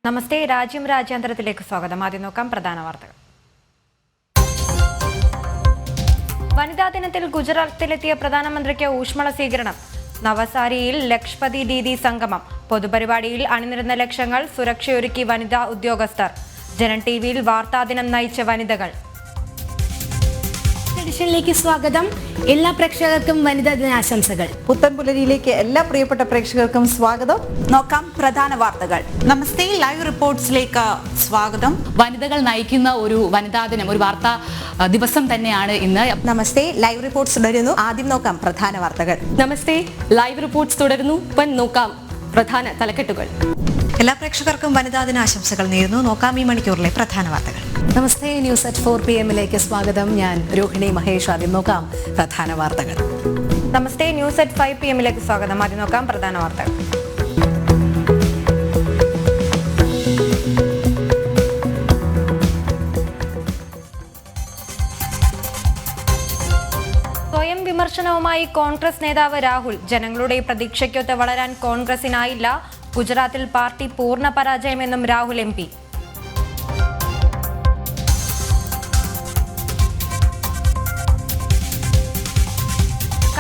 നമസ്തേ. രാജ്യാന്തരത്തിലേക്ക് സ്വാഗതം. ആദ്യം നോക്കാം പ്രധാന വാർത്തകൾ. വനിതാ ദിനത്തിൽ ഗുജറാത്തിലെത്തിയ പ്രധാനമന്ത്രിക്ക് ഊഷ്മള സ്വീകരണം. നവസാരിയിൽ ലക്ഷപതി ദീദി സംഗമം. പൊതുപരിപാടിയിൽ അണിനിരന്ന ലക്ഷങ്ങൾ. സുരക്ഷയൊരുക്കി വനിതാ ഉദ്യോഗസ്ഥർ. ജനൻ ടിവിയിൽ വാർത്താദിനം നയിച്ച വനിതകൾ. എഡിഷനിലേക്ക് സ്വാഗതം. എല്ലാ പ്രേക്ഷകർക്കും വനിതാ ദിനാശംസകൾ. പുത്തൻപുലരിയിലേക്ക് എല്ലാ പ്രിയപ്പെട്ട പ്രേക്ഷകർക്കും സ്വാഗതം. നോക്കാം പ്രധാന വാർത്തകൾ. നമസ്തേ, ലൈവ് റിപ്പോർട്ട്സിലേക്ക് സ്വാഗതം. വനിതകൾ നയിക്കുന്ന ഒരു വനിതാ ദിനം, ഒരു വാർത്താ ദിവസം തന്നെയാണ് ഇന്ന്. നമസ്തേ, ലൈവ് റിപ്പോർട്ട്സ് തുടരുന്നു. ആദ്യം നോക്കാം പ്രധാന വാർത്തകൾ. നമസ്തേ, ലൈവ് റിപ്പോർട്ട്സ് തുടരുന്നു. ഇപ്പം നോക്കാം പ്രധാന തലക്കെട്ടുകൾ. എല്ലാ പ്രേക്ഷകർക്കും വനിതാ ദിനാശംസകൾ നേരുന്നു. നോക്കാം ഈ മണിക്കൂറിലെ പ്രധാന വാർത്തകൾ. നമസ്തേ, ന്യൂസ് അറ്റ് 4 PM സ്വാഗതം. ഞാൻ രോഹിണി മഹേഷ്. ആദ്യം നോക്കാം പ്രധാന വാർത്തകൾ. നമസ്തേ, ന്യൂസ് അറ്റ് 5 PM സ്വാഗതം. ആദ്യം നോക്കാം പ്രധാന വാർത്തകൾ. സ്വയം വിമർശനവുമായി കോൺഗ്രസ് നേതാവ് രാഹുൽ. ജനങ്ങളുടെ പ്രതീക്ഷയ്ക്കൊത്ത് വളരാൻ കോൺഗ്രസിനായില്ല. ഗുജറാത്തിൽ പാർട്ടി പൂർണ്ണ പരാജയമെന്നും രാഹുൽ MP.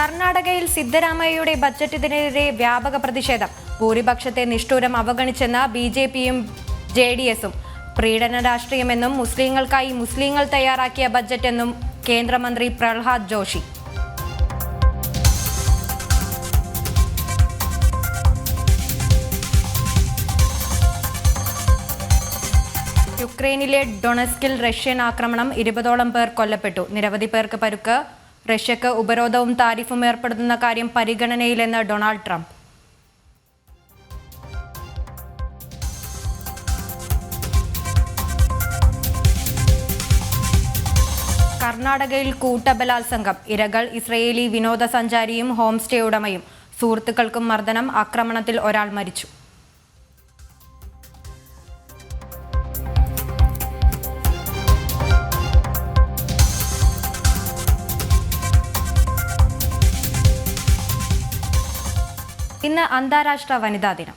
കർണാടകയിൽ സിദ്ധരാമയ്യയുടെ ബജറ്റിനെതിരെ വ്യാപക പ്രതിഷേധം. ഭൂരിപക്ഷത്തെ നിഷ്ഠൂരം അവഗണിച്ചെന്ന BJPയും JDSഉം. പ്രീണന രാഷ്ട്രീയമെന്നും മുസ്ലിങ്ങൾക്കായി മുസ്ലിങ്ങൾ തയ്യാറാക്കിയ ബജറ്റെന്നും കേന്ദ്രമന്ത്രി പ്രഹ്ലാദ് ജോഷി. യുക്രൈനിലെ ഡൊണസ്കിൽ റഷ്യൻ ആക്രമണം. 20ഓളം പേർ കൊല്ലപ്പെട്ടു. നിരവധി പേർക്ക് പരുക്ക്. റഷ്യക്ക് ഉപരോധവും താരിഫും ഏർപ്പെടുത്തുന്ന കാര്യം പരിഗണനയിലെന്ന് ഡൊണാൾഡ് ട്രംപ്. കർണാടകയിൽ കൂട്ടബലാത്സംഗം. ഇരകൾ ഇസ്രയേലി വിനോദസഞ്ചാരിയും ഹോം സ്റ്റേ ഉടമയും. സുഹൃത്തുക്കൾക്കും മർദ്ദനം. ആക്രമണത്തിൽ ഒരാൾ മരിച്ചു. ഇന്ന് അന്താരാഷ്ട്ര വനിതാ ദിനം.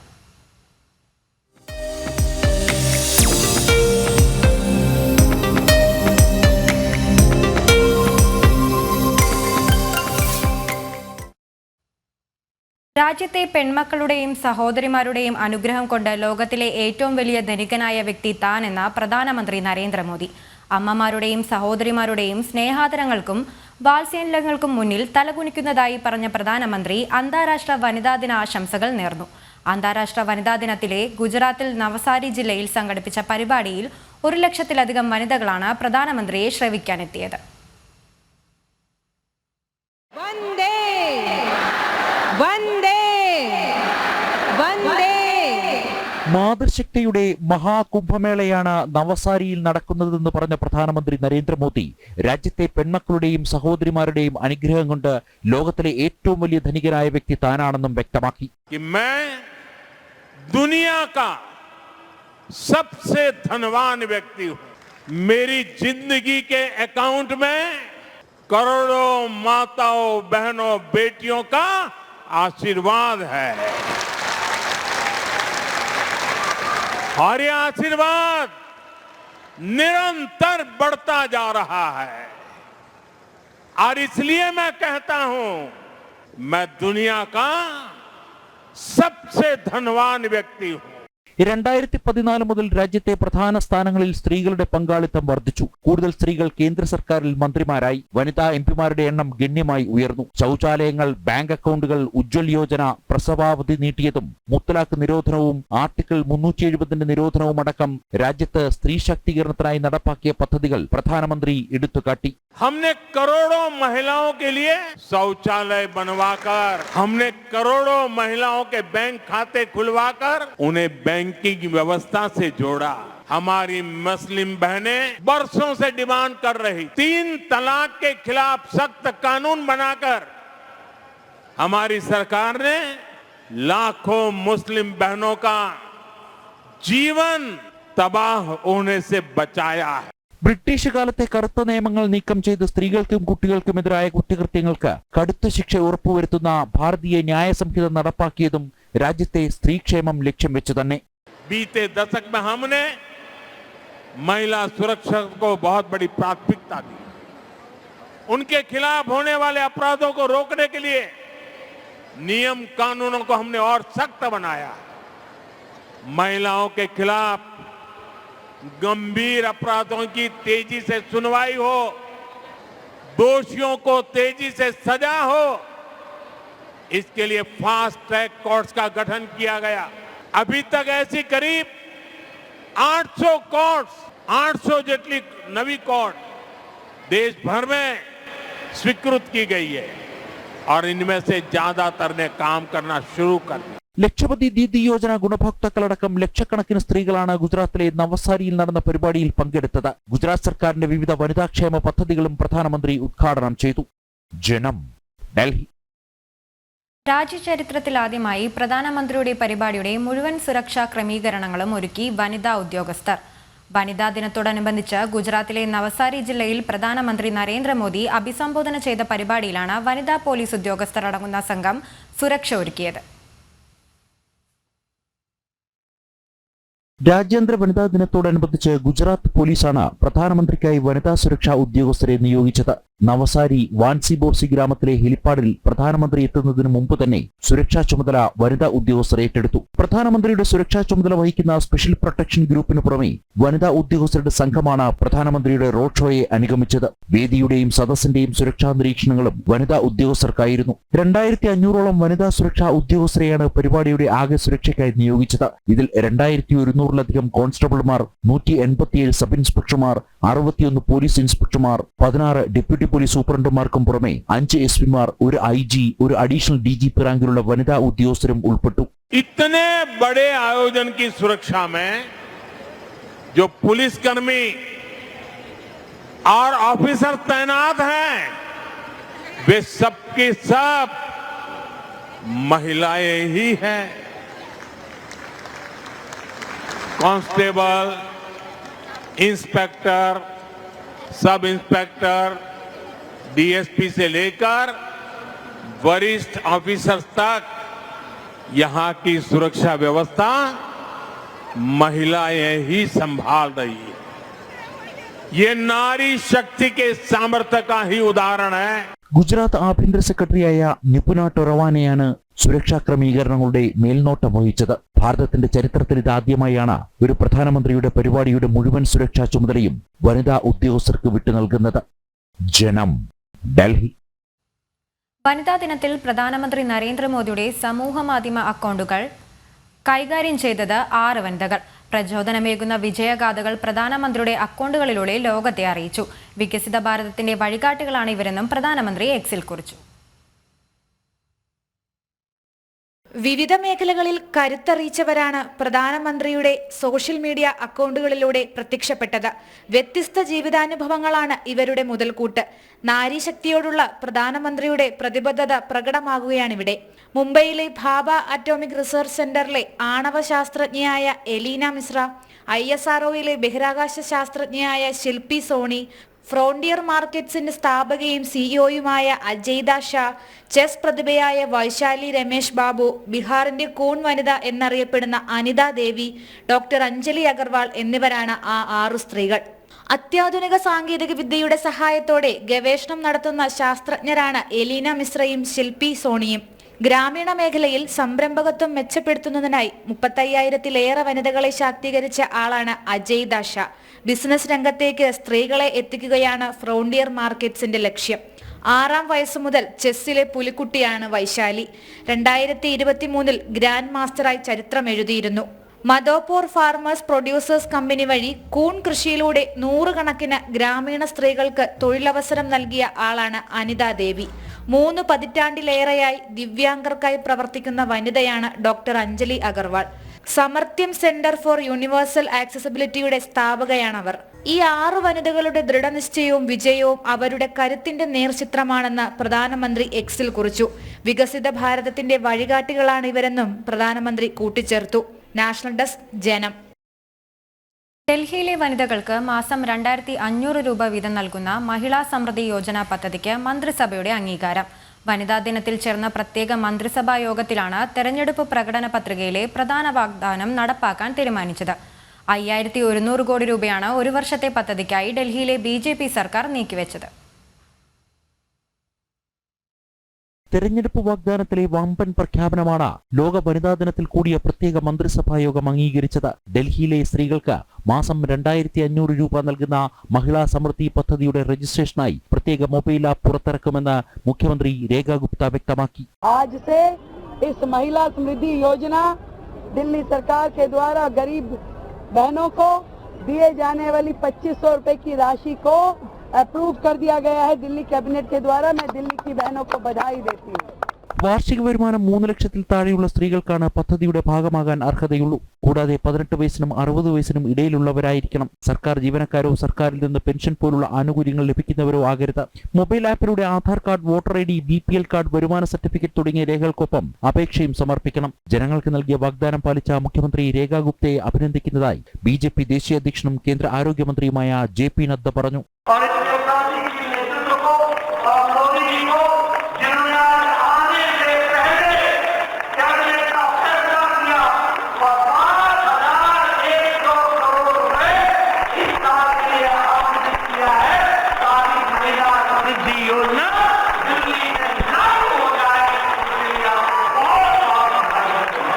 രാജ്യത്തെ പെൺമക്കളുടെയും സഹോദരിമാരുടെയും അനുഗ്രഹം കൊണ്ട് ലോകത്തിലെ ഏറ്റവും വലിയ ധനികനായ വ്യക്തി താനെന്ന പ്രധാനമന്ത്രി നരേന്ദ്രമോദി. അമ്മമാരുടെയും സഹോദരിമാരുടെയും സ്നേഹാദരങ്ങൾക്കും വാത്സല്യങ്ങൾക്കും മുന്നിൽ തലകുനിക്കുന്നതായി പറഞ്ഞ പ്രധാനമന്ത്രി അന്താരാഷ്ട്ര വനിതാ ദിന ആശംസകൾ നേർന്നു. അന്താരാഷ്ട്ര വനിതാ ദിനത്തിലെ ഗുജറാത്തിൽ നവസാരി ജില്ലയിൽ സംഘടിപ്പിച്ച പരിപാടിയിൽ 1 ലക്ഷത്തിലധികം വനിതകളാണ് പ്രധാനമന്ത്രിയെ ശ്രവിക്കാനെത്തിയത്. മാതൃശക്തിയുടെ മഹാകുംഭമേളയാണ് നവസാരിയിൽ നടക്കുന്നതെന്ന് പറഞ്ഞ പ്രധാനമന്ത്രി നരേന്ദ്രമോദി രാജ്യത്തെ പെൺമക്കളുടെയും സഹോദരിമാരുടെയും അനുഗ്രഹം കൊണ്ട് ലോകത്തിലെ ഏറ്റവും വലിയ ധനികനായ വ്യക്തി താനാണെന്നും വ്യക്തമാക്കി. दुनिया का सबसे धनवान व्यक्ति हूं. मेरी जिंदगी के अकाउंट में करोड़ों माताओं, बहनों, बेटियों का आशीर्वाद है और ये आशीर्वाद निरंतर बढ़ता जा रहा है. और इसलिए मैं कहता हूं, मैं दुनिया का सबसे धनवान व्यक्ति हूं. 2014 മുതൽ രാജ്യത്തെ പ്രധാന സ്ഥാനങ്ങളിൽ സ്ത്രീകളുടെ പങ്കാളിത്തം വർദ്ധിച്ചു. കൂടുതൽ സ്ത്രീകൾ കേന്ദ്ര സർക്കാരിൽ മന്ത്രിമാരായി. വനിതാ MPമാരുടെ എണ്ണം ഗണ്യമായി ഉയർന്നു. ശൗചാലയങ്ങൾ, ബാങ്ക് അക്കൗണ്ടുകൾ, ഉജ്ജ്വൽ യോജന, പ്രസവാവധി നീട്ടിയതും മുത്തലാഖ് നിരോധനവും ആർട്ടിക്കിൾ 370 നിരോധനവും അടക്കം രാജ്യത്ത് സ്ത്രീ ശാക്തീകരണത്തിനായി നടപ്പാക്കിയ പദ്ധതികൾ പ്രധാനമന്ത്രി എടുത്തുകാട്ടി. हमने करोड़ों महिलाओं के लिए शौचालय बनवाकर, हमने करोड़ों महिलाओं के बैंक खाते खुलवाकर उन्हें बैंकिंग व्यवस्था से जोड़ा. हमारी मुस्लिम बहनें बरसों से डिमांड कर रही 3 तलाक के खिलाफ सख्त कानून बनाकर हमारी सरकार ने लाखों मुस्लिम बहनों का जीवन तबाह होने से बचाया है. ബ്രിട്ടീഷ് കാലത്തെ കറുത്ത നിയമങ്ങൾ നീക്കം ചെയ്ത് സ്ത്രീകൾക്കും കുട്ടികൾക്കുമെതിരായ കുറ്റകൃത്യങ്ങൾക്ക് കടുത്ത ശിക്ഷ ഉറപ്പുവരുത്തുന്ന ഭാരതീയ ന്യായ സംഹിത നടപ്പാക്കിയതും രാജ്യത്തെ സ്ത്രീക്ഷേമം ലക്ഷ്യം വെച്ച് തന്നെ. बीते दशक में हमने महिला सुरक्षा को बहुत बड़ी प्राथमिकता दी। उनके खिलाफ होने वाले अपराधों को रोकने के लिए नियम कानूनों को हमने और सख्त बनाया। महिलाओं के खिलाफ गंभीर अपराधों की तेजी से सुनवाई हो, दोषियों को तेजी से सजा हो, इसके लिए फास्ट ट्रैक कोर्ट्स का गठन किया गया। अभी तक ऐसी करीब 800 कोर्ट्स, 800 जेटली नवी कोर्ट देश भर में स्वीकृत की गई है और इनमें से ज्यादातर ने काम करना शुरू कर दिया। ലക്ഷപതി ദീദി യോജന ഗുണഭോക്താക്കളടക്കം ലക്ഷക്കണക്കിന് സ്ത്രീകളാണ് ഗുജറാത്തിലെ നവസാരിയിൽ നടന്ന പരിപാടിയിൽ പങ്കെടുത്തത്. ഗുജറാത്ത് സർക്കാരിന്റെ വിവിധ വനിതാക്ഷേമ പദ്ധതികളും പ്രധാനമന്ത്രി ഉദ്ഘാടനം ചെയ്തു. ജനം, ഡൽഹി. രാജ്യചരിത്രത്തിലാദ്യമായി പ്രധാനമന്ത്രിയുടെ പരിപാടിയുടെ മുഴുവൻ സുരക്ഷാ ക്രമീകരണങ്ങളും ഒരുക്കി വനിതാ ഉദ്യോഗസ്ഥർ. വനിതാ ദിനത്തോടനുബന്ധിച്ച് ഗുജറാത്തിലെ നവസാരി ജില്ലയിൽ പ്രധാനമന്ത്രി നരേന്ദ്രമോദി അഭിസംബോധന ചെയ്ത പരിപാടിയിലാണ് വനിതാ പോലീസ് ഉദ്യോഗസ്ഥർ അടങ്ങുന്ന സംഘം സുരക്ഷ ഒരുക്കിയത്. രാജ്യാന്തര വനിതാ ദിനത്തോടനുബന്ധിച്ച് ഗുജറാത്ത് പോലീസാണ് പ്രധാനമന്ത്രിക്കായി വനിതാ സുരക്ഷാ ഉദ്യോഗസ്ഥരെ നിയോഗിച്ചത്. നവസാരി വാൻസിബോർസി ഗ്രാമത്തിലെ ഹെലിപ്പാഡിൽ പ്രധാനമന്ത്രി എത്തുന്നതിന് മുമ്പ് തന്നെ സുരക്ഷാ ചുമതല വനിതാ ഉദ്യോഗസ്ഥർ ഏറ്റെടുത്തു. പ്രധാനമന്ത്രിയുടെ സുരക്ഷാ ചുമതല വഹിക്കുന്ന സ്പെഷ്യൽ പ്രൊട്ടക്ഷൻ ഗ്രൂപ്പിന് പുറമെ വനിതാ ഉദ്യോഗസ്ഥരുടെ സംഘമാണ് പ്രധാനമന്ത്രിയുടെ റോഡ് ഷോയെ അനുഗമിച്ചത്. വേദിയുടെയും സദസ്സിന്റെയും സുരക്ഷാ നിരീക്ഷണങ്ങളും വനിതാ ഉദ്യോഗസ്ഥർക്കായിരുന്നു. 2500ഓളം വനിതാ സുരക്ഷാ ഉദ്യോഗസ്ഥരെയാണ് പരിപാടിയുടെ ആകെ സുരക്ഷയ്ക്കായി നിയോഗിച്ചത്. ഇതിൽ 2100-ലധികം കോൺസ്റ്റബിൾമാർ, 187 സബ് ഇൻസ്പെക്ടർമാർ, 61 പോലീസ് ഇൻസ്പെക്ടർമാർ, 16 ഡെപ്യൂട്ടി പോലീസ് സൂപ്രണ്ടുമാർക്കും പുറമെ 5 എസ്പിമാർ, 1 IG, 1 അഡീഷണൽ DGP റാങ്കിലുള്ള വനിതാ ഉദ്യോഗസ്ഥരും ഉൾപ്പെട്ടു. इतने बड़े आयोजन की सुरक्षा में जो पुलिसकर्मी और ऑफिसर तैनात हैं वे सबके सब महिलाएं ही हैं। Constable, inspector, sub inspector, DSP से लेकर वरिष्ठ ऑफिसर्स तक यहां की सुरक्षा व्यवस्था महिलाएं ही संभाल रही है। ये नारी शक्ति के सामर्थ्य का ही उदाहरण है। ഗുജറാത്ത് ആഭ്യന്തര സെക്രട്ടറിയായ നിപുന ടൊറവാനെയാണ് സുരക്ഷാ ക്രമീകരണങ്ങളുടെ മേൽനോട്ടം വഹിച്ചത്. ഭാരതത്തിന്റെ ചരിത്രത്തിൽ ഇതാദ്യമായാണ് ഒരു പ്രധാനമന്ത്രിയുടെ പരിപാടിയുടെ മുഴുവൻ സുരക്ഷാ ചുമതലയും വനിതാ ഉദ്യോഗസ്ഥർക്ക് വിട്ടു നൽകുന്നത്. ജനം, ഡൽഹി. വനിതാ ദിനത്തിൽ പ്രധാനമന്ത്രി നരേന്ദ്രമോദിയുടെ സമൂഹ മാധ്യമ അക്കൗണ്ടുകൾ കൈകാര്യം ചെയ്തത് 6 വനിതകൾ. പ്രചോദനമേകുന്ന വിജയഗാഥകൾ പ്രധാനമന്ത്രിയുടെ അക്കൗണ്ടുകളിലൂടെ ലോകത്തെ അറിയിച്ചു. വികസിത ഭാരതത്തിന്റെ വഴികാട്ടികളാണ് ഇവരെന്നും പ്രധാനമന്ത്രി എക്സിൽ കുറിച്ചു. വിവിധ മേഖലകളിൽ കരുത്തറിയിച്ചവരാണ് പ്രധാനമന്ത്രിയുടെ സോഷ്യൽ മീഡിയ അക്കൗണ്ടുകളിലൂടെ പ്രത്യക്ഷപ്പെട്ടത്. വ്യത്യസ്ത ജീവിതാനുഭവങ്ങളാണ് ഇവരുടെ മുതൽക്കൂട്ട്. നാരീശക്തിയോടുള്ള പ്രധാനമന്ത്രിയുടെ പ്രതിബദ്ധത പ്രകടമാകുകയാണിവിടെ. മുംബൈയിലെ ഭാഭ അറ്റോമിക് റിസർച്ച് സെന്ററിലെ ആണവ ശാസ്ത്രജ്ഞയായ എലീന മിശ്ര, ISROയിലെ ബഹിരാകാശ ശാസ്ത്രജ്ഞയായ ശില്പി സോണി, ഫ്രോണ്ടിയർ മാർക്കറ്റ്സിന്റെ സ്ഥാപകയും CEOയുമായ അജയ്ദ ഷാ, ചെസ് പ്രതിഭയായ വൈശാലി രമേശ് ബാബു, ബീഹാറിന്റെ കൂൺ വനിത എന്നറിയപ്പെടുന്ന അനിത ദേവി, ഡോക്ടർ അഞ്ജലി അഗർവാൾ എന്നിവരാണ് ആ 6 സ്ത്രീകൾ. അത്യാധുനിക സാങ്കേതിക വിദ്യയുടെ സഹായത്തോടെ ഗവേഷണം നടത്തുന്ന ശാസ്ത്രജ്ഞരാണ് എലീന മിശ്രയും ശില്പി സോണിയും. ഗ്രാമീണ മേഖലയിൽ സംരംഭകത്വം മെച്ചപ്പെടുത്തുന്നതിനായി 35,000-ലേറെ വനിതകളെ ശാക്തീകരിച്ച ആളാണ് അജയ്ദ ഷാ. ബിസിനസ് രംഗത്തേക്ക് സ്ത്രീകളെ എത്തിക്കുകയാണ് ഫ്രോണ്ടിയർ മാർക്കറ്റ്സിന്റെ ലക്ഷ്യം. 6-ാം വയസ്സു മുതൽ ചെസ്സിലെ പുലിക്കുട്ടിയാണ് വൈശാലി. 2023-ൽ ഗ്രാൻഡ് മാസ്റ്ററായി ചരിത്രം എഴുതിയിരുന്നു. മധോപൂർ ഫാർമേഴ്സ് പ്രൊഡ്യൂസേഴ്സ് കമ്പനി വഴി കൂൺ കൃഷിയിലൂടെ 100 കണക്കിന് ഗ്രാമീണ സ്ത്രീകൾക്ക് തൊഴിലവസരം നൽകിയ ആളാണ് അനിത ദേവി. 3 പതിറ്റാണ്ടിലേറെയായി ദിവ്യാംഗർക്കായി പ്രവർത്തിക്കുന്ന വനിതയാണ് doctor Anjali Agarwal. Samarthyam centre for universal ആക്സസിബിലിറ്റിയുടെ സ്ഥാപകയാണവർ. ഈ 6 വനിതകളുടെ ദൃഢനിശ്ചയവും വിജയവും അവരുടെ കരുത്തിന്റെ നേർചിത്രമാണെന്ന് പ്രധാനമന്ത്രി എക്സിൽ കുറിച്ചു. വികസിത ഭാരതത്തിന്റെ വഴികാട്ടികളാണ് ഇവരെന്നും പ്രധാനമന്ത്രി കൂട്ടിച്ചേർത്തു. നാഷണൽ ഡെസ്ക്, ജനം. ഡൽഹിയിലെ വനിതകൾക്ക് മാസം 2500 രൂപ വീതം നൽകുന്ന മഹിളാ സമൃദ്ധി യോജന പദ്ധതിക്ക് മന്ത്രിസഭയുടെ അംഗീകാരം. വനിതാ ദിനത്തിൽ ചേർന്ന പ്രത്യേക മന്ത്രിസഭാ യോഗത്തിലാണ് തെരഞ്ഞെടുപ്പ് പ്രകടന പത്രികയിലെ പ്രധാന വാഗ്ദാനം നടപ്പാക്കാൻ തീരുമാനിച്ചത്. 5100 കോടി രൂപയാണ് ഒരു വർഷത്തെ പദ്ധതിക്കായി ഡൽഹിയിലെ BJP സർക്കാർ നീക്കിവെച്ചത്. തെരഞ്ഞെടുപ്പ് വാഗ്ദാനത്തിലെ വമ്പൻ പ്രഖ്യാപനമാണ് ലോക വനിതാ ദിനത്തിൽ കൂടിയ പ്രത്യേക മന്ത്രിസഭാ യോഗം അംഗീകരിച്ചത്. ഡൽഹിയിലെ സ്ത്രീകൾക്ക് മാസം 2500 രൂപ നൽകുന്ന മഹിളാ സമൃദ്ധി പദ്ധതിയുടെ രജിസ്ട്രേഷനായി പ്രത്യേക മൊബൈൽ ആപ്പ് പുറത്തിറക്കുമെന്ന് മുഖ്യമന്ത്രി രേഖ ഗുപ്ത വ്യക്തമാക്കി. आज से इस महिला समृद्धि योजना दिल्ली सरकार के द्वारा गरीब बहनों को दिए जाने वाली 2500 रुपए की राशि को अप्रूव कर दिया गया है दिल्ली कैबिनेट के द्वारा. मैं दिल्ली की बहनों को बधाई देती हूँ. വാർഷിക വരുമാനം 3 ലക്ഷത്തിൽ താഴെയുള്ള സ്ത്രീകൾക്കാണ് പദ്ധതിയുടെ ഭാഗമാകാൻ അർഹതയുള്ളൂ. കൂടാതെ 18 വയസ്സിനും 60 വയസ്സിനും ഇടയിലുള്ളവരായിരിക്കണം. സർക്കാർ ജീവനക്കാരോ സർക്കാരിൽ നിന്ന് പെൻഷൻ പോലുള്ള ആനുകൂല്യങ്ങൾ ലഭിക്കുന്നവരോ ആകരുത്. മൊബൈൽ ആപ്പിലൂടെ Aadhaar card, voter ID, BPL card, വരുമാന സർട്ടിഫിക്കറ്റ് തുടങ്ങിയ രേഖകൾക്കൊപ്പം അപേക്ഷയും സമർപ്പിക്കണം. ജനങ്ങൾക്ക് നൽകിയ വാഗ്ദാനം പാലിച്ച മുഖ്യമന്ത്രി രേഖ ഗുപ്തയെ അഭിനന്ദിക്കുന്നതായി BJP ദേശീയ അധ്യക്ഷനും കേന്ദ്ര ആരോഗ്യമന്ത്രിയുമായ JP നദ്ദ പറഞ്ഞു.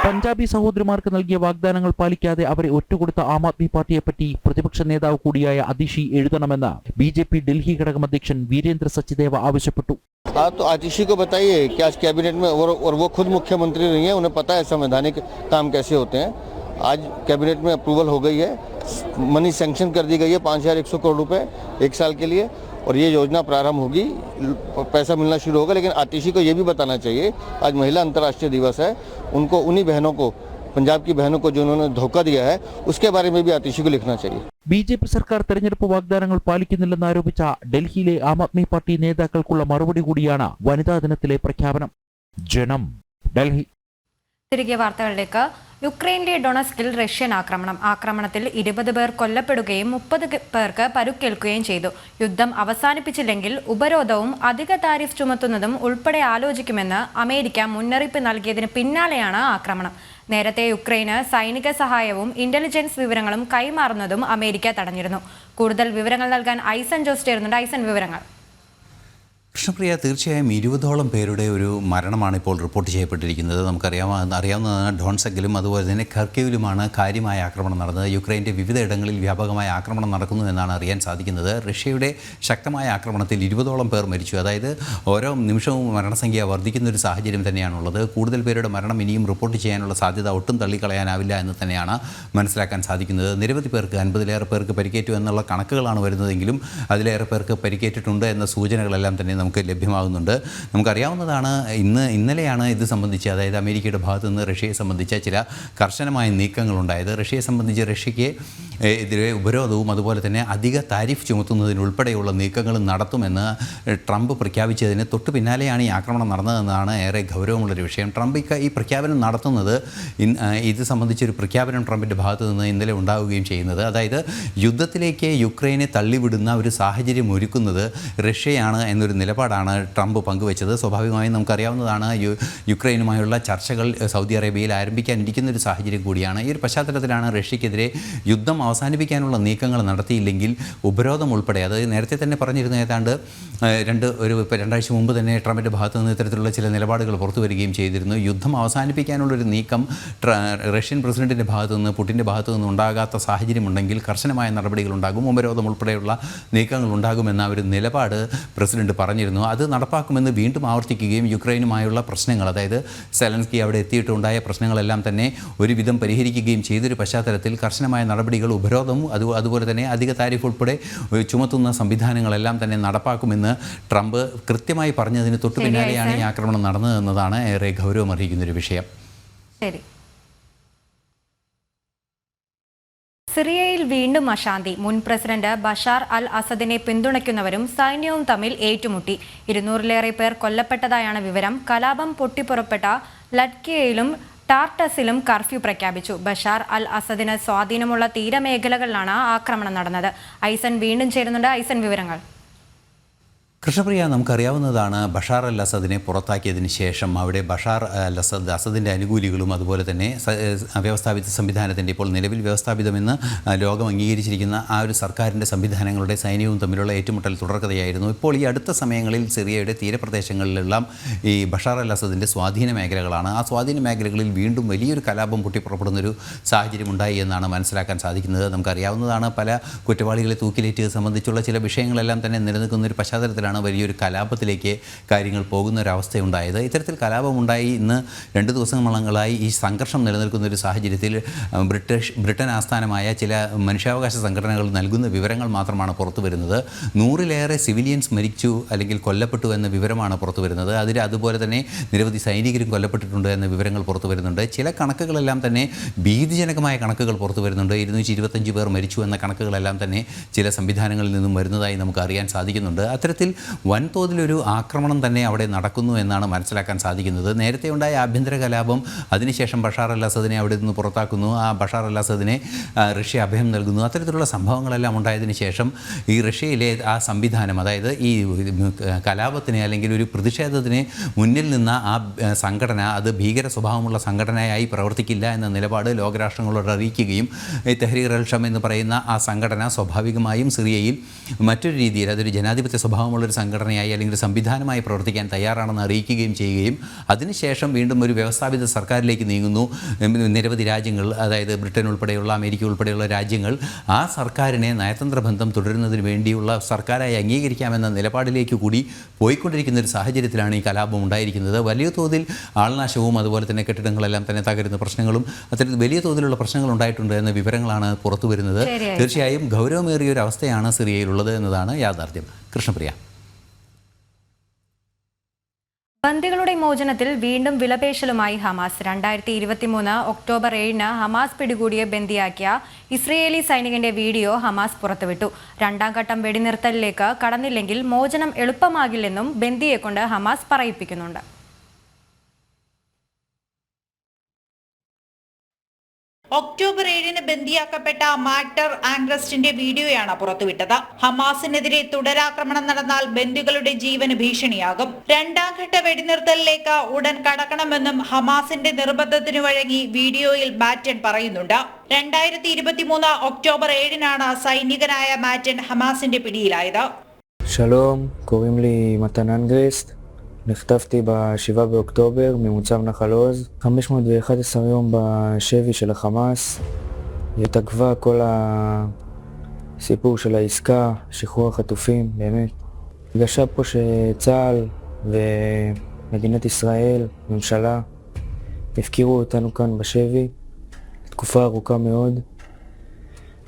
പഞ്ചാബി സഹോദരിമാർക്ക് നൽകിയ വാഗ്ദാനങ്ങൾ പാലിക്കാതെ അവരെ ഒറ്റുകൊടുത്ത ആം ആദ്മി പാർട്ടിയെപ്പറ്റി പ്രതിപക്ഷ നേതാവ് കൂടിയായ അതിഷി എഴുതണമെന്ന് BJP ഡൽഹി ഘടകം അധ്യക്ഷൻ വീരേന്ദ്ര സച്ദേവ ആവശ്യപ്പെട്ടു. आप तो आतिशी को बताइए कि आज कैबिनेट में और वो खुद मुख्यमंत्री नहीं है, उन्हें पता है संवैधानिक काम कैसे होते हैं. आज कैबिनेट में अप्रूवल हो गई है, मनी सैंक्शन कर दी गई है 5100 करोड़ रुपए 1 साल के लिए, और ये योजना प्रारंभ होगी, पैसा मिलना शुरू होगा. लेकिन आतिशी को ये भी बताना चाहिए आज महिला अंतर्राष्ट्रीय दिवस है, उनको उन्हीं बहनों को, पंजाब की बहनों को जो उन्होंने धोखा दिया है उसके बारे में भी आतिशी को लिखना चाहिए. BJP സർക്കാർ തെരഞ്ഞെടുപ്പ് വാഗ്ദാനങ്ങൾ പാലിക്കുന്നില്ലെന്ന് ആരോപിച്ച ഡൽഹിയിലെ ആം ആദ്മി പാർട്ടി നേതാക്കൾക്കുള്ള മറുപടി കൂടിയാണ് വനിതാ ദിനത്തിലെ പ്രഖ്യാപനം. ജനം, ഡൽഹി. തിരികെ വാർത്തകളിലേക്ക്. യുക്രൈനിലെ ഡൊണസ്കിൽ റഷ്യൻ ആക്രമണത്തിൽ 20 പേർ കൊല്ലപ്പെടുകയും 30 പേർക്ക് പരുക്കേൽക്കുകയും ചെയ്തു. യുദ്ധം അവസാനിപ്പിച്ചില്ലെങ്കിൽ ഉപരോധവും അധിക താരിഫ് ചുമത്തുന്നതും ഉൾപ്പെടെ ആലോചിക്കുമെന്ന് അമേരിക്ക മുന്നറിയിപ്പ് നൽകിയതിന് പിന്നാലെയാണ് ആക്രമണം. നേരത്തെ യുക്രൈന് സൈനിക സഹായവും ഇന്റലിജൻസ് വിവരങ്ങളും കൈമാറുന്നതും അമേരിക്ക തടഞ്ഞിരുന്നു. കൂടുതൽ വിവരങ്ങൾ നൽകാൻ ഐസൻ ജോസ് ചേരുന്നുണ്ട്. ഐസൻ, വിവരങ്ങൾ. കൃഷ്ണപ്രിയ, തീർച്ചയായും 20ഓളം പേരുടെ ഒരു മരണമാണ് ഇപ്പോൾ റിപ്പോർട്ട് ചെയ്യപ്പെട്ടിരിക്കുന്നത്. അറിയാവുന്നതാണ് ഡോൺസക്കിലും അതുപോലെ തന്നെ ഖർക്കീവിലുമാണ് കാര്യമായ ആക്രമണം നടന്നത്. യുക്രൈൻ്റെ വിവിധ ഇടങ്ങളിൽ വ്യാപകമായ ആക്രമണം നടക്കുന്നു എന്നാണ് അറിയാൻ സാധിക്കുന്നത്. റഷ്യയുടെ ശക്തമായ ആക്രമണത്തിൽ 20ഓളം പേർ മരിച്ചു. അതായത് ഓരോ നിമിഷവും മരണസംഖ്യ വർദ്ധിക്കുന്ന ഒരു സാഹചര്യം തന്നെയാണുള്ളത്. കൂടുതൽ പേരുടെ മരണം ഇനിയും റിപ്പോർട്ട് ചെയ്യാനുള്ള സാധ്യത ഒട്ടും തള്ളിക്കളയാനാവില്ല എന്ന് തന്നെയാണ് മനസ്സിലാക്കാൻ സാധിക്കുന്നത്. നിരവധി പേർക്ക്, 50ലേറെ പേർക്ക് പരിക്കേറ്റു എന്നുള്ള കണക്കുകളാണ് വരുന്നതെങ്കിലും അതിലേറെ പേർക്ക് പരിക്കേറ്റിട്ടുണ്ട് എന്ന സൂചനകളെല്ലാം തന്നെ നമുക്ക് ലഭ്യമാകുന്നുണ്ട്. നമുക്കറിയാവുന്നതാണ്, ഇന്നലെയാണ് ഇത് സംബന്ധിച്ച്, അതായത് അമേരിക്കയുടെ ഭാഗത്തു നിന്ന് റഷ്യയെ സംബന്ധിച്ച ചില കർശനമായ നീക്കങ്ങളുണ്ടായത്. റഷ്യയെ സംബന്ധിച്ച് റഷ്യയ്ക്ക് എതിരെ ഉപരോധവും അതുപോലെ തന്നെ അധിക താരിഫ് ചുമത്തുന്നതിനുൾപ്പെടെയുള്ള നീക്കങ്ങളും നടത്തുമെന്ന് ട്രംപ് പ്രഖ്യാപിച്ചതിന് തൊട്ടു പിന്നാലെയാണ് ഈ ആക്രമണം നടന്നതെന്നാണ് ഏറെ ഗൗരവമുള്ളൊരു വിഷയം. ട്രംപ് ഈ പ്രഖ്യാപനം നടത്തുന്നത്, ഇത് സംബന്ധിച്ചൊരു പ്രഖ്യാപനം ട്രംപിൻ്റെ ഭാഗത്തു നിന്ന് ഇന്നലെ ഉണ്ടാവുകയും ചെയ്യുന്നത്, അതായത് യുദ്ധത്തിലേക്ക് യുക്രൈനെ തള്ളിവിടുന്ന ഒരു സാഹചര്യം ഒരുക്കുന്നത് റഷ്യയാണ് എന്നൊരു നിലപാടാണ് ട്രംപ് പങ്കുവച്ചത്. സ്വാഭാവികമായും നമുക്കറിയാവുന്നതാണ്, യുക്രൈനുമായുള്ള ചർച്ചകൾ സൗദി അറേബ്യയിൽ ആരംഭിക്കാനിരിക്കുന്ന ഒരു സാഹചര്യം കൂടിയാണ്. ഈ ഒരു പശ്ചാത്തലത്തിലാണ് റഷ്യക്കെതിരെ യുദ്ധം അവസാനിപ്പിക്കാനുള്ള നീക്കങ്ങൾ നടത്തിയില്ലെങ്കിൽ ഉപരോധം ഉൾപ്പെടെ, അത് നേരത്തെ തന്നെ പറഞ്ഞിരുന്ന ഏതാണ്ട് 2 ആഴ്ച മുമ്പ് തന്നെ ട്രംപിൻ്റെ ഭാഗത്തു നിന്ന് ഇത്തരത്തിലുള്ള ചില നിലപാടുകൾ പുറത്തു വരികയും ചെയ്തിരുന്നു. യുദ്ധം അവസാനിപ്പിക്കാനുള്ളൊരു നീക്കം റഷ്യൻ പ്രസിഡന്റിൻ്റെ ഭാഗത്തു നിന്ന്, പുടിൻ്റെ ഭാഗത്തു നിന്ന് ഉണ്ടാകാത്ത സാഹചര്യമുണ്ടെങ്കിൽ കർശനമായ നടപടികളുണ്ടാകും, ഉപരോധം ഉൾപ്പെടെയുള്ള നീക്കങ്ങൾ ഉണ്ടാകുമെന്ന ഒരു നിലപാട് പ്രസിഡന്റ് പറഞ്ഞിരുന്നു. അത് നടപ്പാക്കുമെന്ന് വീണ്ടും ആവർത്തിക്കുകയും യുക്രൈനുമായുള്ള പ്രശ്നങ്ങൾ, അതായത് സെലൻസ്കി അവിടെ എത്തിയിട്ടുണ്ടായ പ്രശ്നങ്ങളെല്ലാം തന്നെ ഒരുവിധം പരിഹരിക്കുകയും ചെയ്തൊരു പശ്ചാത്തലത്തിൽ കർശനമായ നടപടികൾ, ഉപരോധവും അതുപോലെ തന്നെ അധിക താരിഫ് ഉൾപ്പെടെ ചുമത്തുന്ന സംവിധാനങ്ങളെല്ലാം തന്നെ നടപ്പാക്കുമെന്ന് ട്രംപ് കൃത്യമായി പറഞ്ഞതിന് തൊട്ടു പിന്നാലെയാണ് ഈ ആക്രമണം നടന്നതെന്നതാണ് ഏറെ ഗൗരവമറിയിക്കുന്നൊരു വിഷയം. ശരി. സിറിയയിൽ വീണ്ടും അശാന്തി. മുൻ പ്രസിഡന്റ് ബഷാർ അൽ അസദിനെ പിന്തുണയ്ക്കുന്നവരും സൈന്യവും തമ്മിൽ ഏറ്റുമുട്ടി. 200ലേറെ പേർ കൊല്ലപ്പെട്ടതായാണ് വിവരം. കലാപം പൊട്ടിപ്പുറപ്പെട്ട ലറ്റ്കിയയിലും ടാർട്ടസിലും കർഫ്യൂ പ്രഖ്യാപിച്ചു. ബഷാർ അൽ അസദിന് സ്വാധീനമുള്ള തീരമേഖലകളിലാണ് ആക്രമണം നടന്നത്. ഐസൻ വീണ്ടും ചേരുന്നുണ്ട്. ഐസൻ, വിവരങ്ങൾ. കൃഷ്ണപ്രിയ, നമുക്കറിയാവുന്നതാണ് ബഷാർ അൽ അസദിനെ പുറത്താക്കിയതിന് ശേഷം അവിടെ ബഷാർ അൽ അസദിൻ്റെ അനുകൂലികളും അതുപോലെ തന്നെ വ്യവസ്ഥാപിത സംവിധാനത്തിൻ്റെ ഇപ്പോൾ നിലവിൽ വ്യവസ്ഥാപിതമെന്ന് ലോകം അംഗീകരിച്ചിരിക്കുന്ന ആ ഒരു സർക്കാരിൻ്റെ സംവിധാനങ്ങളുടെ സൈന്യവും തമ്മിലുള്ള ഏറ്റുമുട്ടൽ തുടർക്കഥയായിരുന്നു. ഇപ്പോൾ ഈ അടുത്ത സമയങ്ങളിൽ സിറിയയുടെ തീരപ്രദേശങ്ങളിലെല്ലാം ഈ ബഷാർ അൽ അസദിൻ്റെ സ്വാധീന മേഖലകളാണ്. ആ സ്വാധീന മേഖലകളിൽ വീണ്ടും വലിയൊരു കലാപം പൊട്ടിപ്പുറപ്പെടുന്നൊരു സാഹചര്യം ഉണ്ടായി എന്നാണ് മനസ്സിലാക്കാൻ സാധിക്കുന്നത്. നമുക്കറിയാവുന്നതാണ് പല കുറ്റവാളികളെ തൂക്കിലേറ്റ് സംബന്ധിച്ചുള്ള ചില വിഷയങ്ങളെല്ലാം തന്നെ നിലനിൽക്കുന്ന ഒരു പശ്ചാത്തലത്തിലാണ് വലിയൊരു കലാപത്തിലേക്ക് കാര്യങ്ങൾ പോകുന്ന ഒരവസ്ഥയുണ്ടായത്. ഇത്തരത്തിൽ കലാപമുണ്ടായി ഇന്ന് 2 ദിവസങ്ങളായി ഈ സംഘർഷം നിലനിൽക്കുന്ന ഒരു സാഹചര്യത്തിൽ ബ്രിട്ടൻ ആസ്ഥാനമായ ചില മനുഷ്യാവകാശ സംഘടനകൾ നൽകുന്ന വിവരങ്ങൾ മാത്രമാണ് പുറത്തു വരുന്നത്. 100-ലേറെ സിവിലിയൻസ് മരിച്ചു അല്ലെങ്കിൽ കൊല്ലപ്പെട്ടു എന്ന വിവരമാണ് പുറത്തു വരുന്നത്. അതിൽ അതുപോലെ തന്നെ നിരവധി സൈനികരും കൊല്ലപ്പെട്ടിട്ടുണ്ട് എന്ന വിവരങ്ങൾ പുറത്തു വരുന്നുണ്ട്. ചില കണക്കുകളെല്ലാം തന്നെ ഭീതിജനകമായ കണക്കുകൾ പുറത്തു വരുന്നുണ്ട്. 225 പേർ മരിച്ചു എന്ന കണക്കുകളെല്ലാം തന്നെ ചില സംവിധാനങ്ങളിൽ നിന്നും വരുന്നതായി നമുക്ക് അറിയാൻ സാധിക്കുന്നുണ്ട്. അത്തരത്തിൽ വൻതോതിലൊരു ആക്രമണം തന്നെ അവിടെ നടക്കുന്നു എന്നാണ് മനസ്സിലാക്കാൻ സാധിക്കുന്നത്. നേരത്തെ ഉണ്ടായ ആഭ്യന്തര കലാപം, അതിനുശേഷം ബഷാർ അൽ അസദിനെ അവിടെ നിന്ന് പുറത്താക്കുന്നു, ആ ബഷാർ അൽ അസദിനെ റഷ്യ അഭയം നൽകുന്നു. അത്തരത്തിലുള്ള സംഭവങ്ങളെല്ലാം ഉണ്ടായതിനു ശേഷം ഈ റഷ്യയിലെ ആ സംവിധാനം, അതായത് ഈ കലാപത്തിന് അല്ലെങ്കിൽ ഒരു പ്രതിഷേധത്തിന് മുന്നിൽ നിന്ന ആ സംഘടന അത് ഭീകര സ്വഭാവമുള്ള സംഘടനയായി പ്രവർത്തിക്കില്ല എന്ന നിലപാട് ലോകരാഷ്ട്രങ്ങളോട് അറിയിക്കുകയും ഈ തെഹ്രീർ അൽ ഷം എന്ന് പറയുന്ന ആ സംഘടന സ്വാഭാവികമായും സിറിയയിൽ മറ്റൊരു രീതിയിൽ അതൊരു ജനാധിപത്യ സ്വഭാവമുള്ളൊരു സംഘടനയായി അല്ലെങ്കിൽ സംവിധാനമായി പ്രവർത്തിക്കാൻ തയ്യാറാണെന്ന് അറിയിക്കുകയും ചെയ്യുകയും അതിനുശേഷം വീണ്ടും ഒരു വ്യവസ്ഥാപിത സർക്കാരിലേക്ക് നീങ്ങുന്നു. നിരവധി രാജ്യങ്ങൾ, അതായത് ബ്രിട്ടൻ ഉൾപ്പെടെയുള്ള അമേരിക്ക ഉൾപ്പെടെയുള്ള രാജ്യങ്ങൾ ആ സർക്കാരിനെ നയതന്ത്ര ബന്ധം തുടരുന്നതിന് വേണ്ടിയുള്ള സർക്കാരായി അംഗീകരിക്കാമെന്ന നിലപാടിലേക്ക് കൂടി പോയിക്കൊണ്ടിരിക്കുന്ന ഒരു സാഹചര്യത്തിലാണ് ഈ കലാപം ഉണ്ടായിരിക്കുന്നത്. വലിയ തോതിൽ ആൾനാശവും അതുപോലെ തന്നെ കെട്ടിടങ്ങളെല്ലാം തന്നെ തകരുന്ന പ്രശ്നങ്ങളും അത്തരത്തിൽ വലിയ തോതിലുള്ള പ്രശ്നങ്ങൾ ഉണ്ടായിട്ടുണ്ട് എന്ന വിവരങ്ങളാണ് പുറത്തു വരുന്നത്. തീർച്ചയായും ഗൗരവമേറിയ ഒരു അവസ്ഥയാണ് സിറിയയിലുള്ളത് എന്നതാണ് യാഥാർത്ഥ്യം. കൃഷ്ണപ്രിയ. ബന്ദികളുടെ മോചനത്തിൽ വീണ്ടും വിലപേശലുമായി ഹമാസ്. 2023 ഒക്ടോബർ 7 ഹമാസ് പിടികൂടിയ ബന്ദിയാക്കിയ ഇസ്രയേലി സൈനികന്റെ വീഡിയോ ഹമാസ് പുറത്തുവിട്ടു. 2ാം ഘട്ടം വെടിനിർത്തലിലേക്ക് കടന്നില്ലെങ്കിൽ മോചനം എളുപ്പമാകില്ലെന്നും ബന്ദിയെക്കൊണ്ട് ഹമാസ് പറയിപ്പിക്കുന്നുണ്ട്. ഒക്ടോബർ 7 ബന്ദിയാക്കപ്പെട്ട മാക്ടർ ആംഗ്രസ്റ്റിന്റെ വീഡിയോയാണ് പുറത്തുവിട്ടത്. ഹമാസിനെതിരെ തുടരാക്രമണം നടന്നാൽ ബന്ദികളുടെ ജീവന് ഭീഷണിയാകും. 2ാം ഘട്ട വെടിനിർത്തലിലേക്ക് ഉടൻ കടക്കണമെന്നും ഹമാസിന്റെ നിർബന്ധത്തിനു വഴങ്ങി വീഡിയോയിൽ മാറ്റൻ പറയുന്നുണ്ട്. 2023 ഒക്ടോബർ 7 സൈനികനായ മാറ്റൻ ഹമാസിന്റെ പിടിയിലായത്. שלום, קוראים לי מתן אנגרסט. נחטפתי ב-7 באוקטובר ממוצב נחל עוז, 511 יום בשבי של החמאס. התעכבה כל הסיפור של העסקה, שחרור החטופים, באמת. הרגשה פה שצה"ל ומדינת ישראל, ממשלה, הפקירו אותנו כאן בשבי תקופה ארוכה מאוד,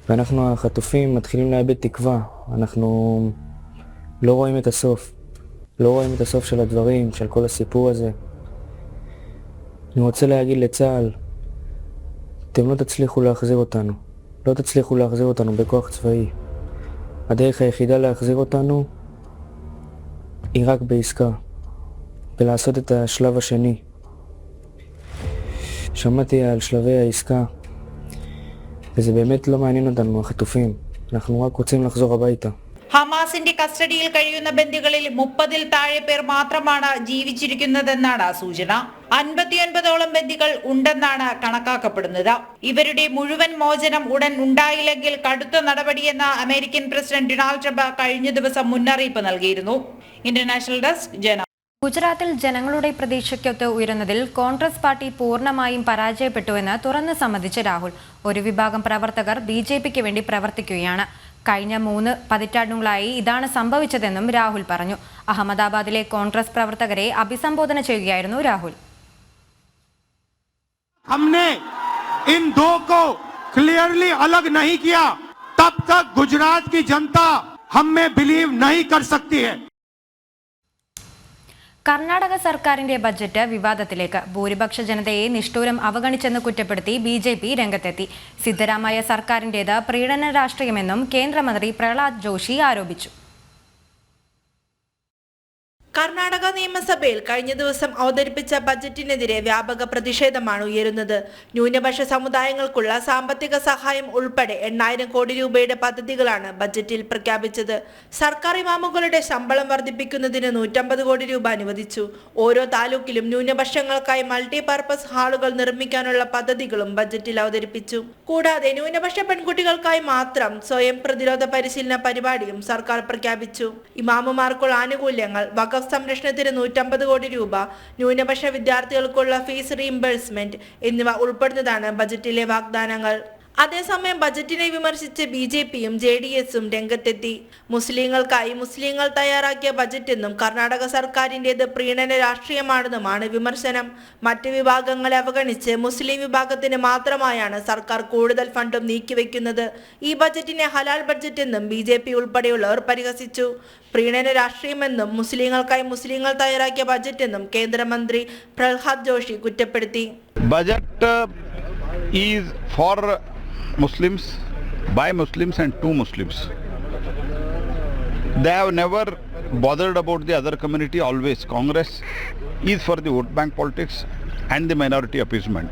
ואנחנו החטופים מתחילים לאבד תקווה. אנחנו לא רואים את הסוף. לא רואים את הסוף של הדברים, של כל הסיפור הזה. אני רוצה להגיד לצה"ל, אתם לא תצליחו להחזיר אותנו. לא תצליחו להחזיר אותנו בכוח צבאי. הדרך היחידה להחזיר אותנו היא רק בעסקה, ולעשות את השלב השני. שמעתי על שלבי העסקה, וזה באמת לא מעניין אותנו, החטופים. אנחנו רק רוצים לחזור הביתה. ഹമാസിന്റെ കസ്റ്റഡിയിൽ കഴിയുന്ന ബന്ദികളിൽ 30-ൽ താഴെ പേർ മാത്രമാണ് ജീവിച്ചിരിക്കുന്നതെന്നാണ് സൂചന. 59ഓളം ബന്ദികൾ ഉണ്ടെന്നാണ് കണക്കാക്കപ്പെടുന്നത്. ഇവരുടെ മുഴുവൻ മോചനം ഉടൻ ഉണ്ടായില്ലെങ്കിൽ കടുത്ത നടപടിയെന്ന് അമേരിക്കൻ പ്രസിഡന്റ് ഡൊണാൾഡ് ട്രംപ് കഴിഞ്ഞ ദിവസം മുന്നറിയിപ്പ് നൽകിയിരുന്നു. ഇന്റർനാഷണൽ ഡെസ്ക് ജന. ഗുജറാത്തിൽ ജനങ്ങളുടെ പ്രതീക്ഷയ്ക്കൊത്ത് ഉയരുന്നതിൽ കോൺഗ്രസ് പാർട്ടി പൂർണ്ണമായും പരാജയപ്പെട്ടുവെന്ന് തുറന്നു സമ്മതിച്ച രാഹുൽ. ഒരു വിഭാഗം പ്രവർത്തകർ BJPക്ക് വേണ്ടി പ്രവർത്തിക്കുകയാണ്. കഴിഞ്ഞ 3 പതിറ്റാണ്ടുകളായി ഇതാണ് സംഭവിച്ചതെന്നും രാഹുൽ പറഞ്ഞു. അഹമ്മദാബാദിലെ കോൺഗ്രസ് പ്രവർത്തകരെ അഭിസംബോധന ചെയ്യുകയായിരുന്നു രാഹുൽ. हमने इन दो को क्लियरली अलग नहीं किया, तब तक गुजरात की जनता हम में बिलीव नहीं कर सकती है. കർണാടക സർക്കാരിന്റെ ബജറ്റ് വിവാദത്തിലേക്ക്. ഭൂരിപക്ഷ ജനതയെ നിഷ്ഠൂരം അവഗണിച്ചെന്ന് കുറ്റപ്പെടുത്തി BJP രംഗത്തെത്തി. സിദ്ധരാമയ്യ സർക്കാരിന്റേത് പ്രീണന രാഷ്ട്രീയമെന്നും കേന്ദ്രമന്ത്രി പ്രഹ്ലാദ് ജോഷി ആരോപിച്ചു. കർണാടക നിയമസഭയിൽ കഴിഞ്ഞ ദിവസം അവതരിപ്പിച്ച ബജറ്റിനെതിരെ വ്യാപക പ്രതിഷേധമാണ് ഉയരുന്നത്. ന്യൂനപക്ഷ സമുദായങ്ങൾക്കുള്ള സാമ്പത്തിക സഹായം ഉൾപ്പെടെ 8,000 കോടി രൂപയുടെ പദ്ധതികളാണ് ബജറ്റിൽ പ്രഖ്യാപിച്ചത്. സർക്കാർ ഇമാമുകളുടെ ശമ്പളം വർദ്ധിപ്പിക്കുന്നതിന് 150 കോടി രൂപ അനുവദിച്ചു. ഓരോ താലൂക്കിലും ന്യൂനപക്ഷങ്ങൾക്കായി മൾട്ടിപർപ്പസ് ഹാളുകൾ നിർമ്മിക്കാനുള്ള പദ്ധതികളും ബജറ്റിൽ അവതരിപ്പിച്ചു. കൂടാതെ ന്യൂനപക്ഷ പെൺകുട്ടികൾക്കായി മാത്രം സ്വയം പ്രതിരോധ പരിശീലന പരിപാടിയും സർക്കാർ പ്രഖ്യാപിച്ചു. ഇമാമുമാർക്കുള്ള ആനുകൂല്യങ്ങൾ, വഖഫ് സംരക്ഷണത്തിന് 150 കോടി രൂപ, ന്യൂനപക്ഷ വിദ്യാർത്ഥികൾക്കുള്ള ഫീസ് റീഇംബേഴ്സ്മെന്റ് എന്നിവ ഉൾപ്പെടുന്നതാണ് ബജറ്റിലെ വാഗ്ദാനങ്ങൾ. അതേസമയം ബജറ്റിനെ വിമർശിച്ച് BJPയും JDSഉം രംഗത്തെത്തി. മുസ്ലിങ്ങൾക്കായി മുസ്ലിങ്ങൾ തയ്യാറാക്കിയ ബജറ്റെന്നും കർണാടക സർക്കാരിൻ്റേത് പ്രീണന രാഷ്ട്രീയമാണെന്നുമാണ് വിമർശനം. മറ്റ് വിഭാഗങ്ങളെ അവഗണിച്ച് മുസ്ലിം വിഭാഗത്തിന് മാത്രമായാണ് സർക്കാർ കൂടുതൽ ഫണ്ടും നീക്കിവെക്കുന്നത്. ഈ ബജറ്റിനെ ഹലാൽ ബജറ്റ് എന്നും BJP ഉൾപ്പെടെയുള്ളവർ പരിഹസിച്ചു. പ്രീണന രാഷ്ട്രീയമെന്നും മുസ്ലിങ്ങൾക്കായി മുസ്ലിങ്ങൾ തയ്യാറാക്കിയ ബജറ്റെന്നും കേന്ദ്രമന്ത്രി പ്രഹ്ലാദ് ജോഷി കുറ്റപ്പെടുത്തി. Budget is for Muslims, by Muslims and to Muslims. They have never bothered about the other community always. Congress is for the vote bank politics and the minority appeasement.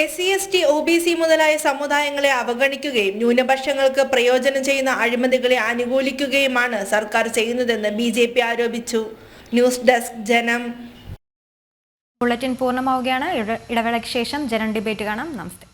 SC/ST, OBC മുതലായ സമുദായങ്ങളെ അവഗണിക്കുകയും ന്യൂനപക്ഷങ്ങൾക്ക് പ്രയോജനം ചെയ്യുന്ന അഴിമതികളെ അനുകൂലിക്കുകയുമാണ് സർക്കാർ ചെയ്യുന്നതെന്ന് BJP ആരോപിച്ചു. News desk ജനം. Bulletin പൂർണ്ണമാവുകയാണ്. ഇടവേളയ്ക്ക് ശേഷം ജനം ഡിബേറ്റ് കാണാം. നമസ്തേ.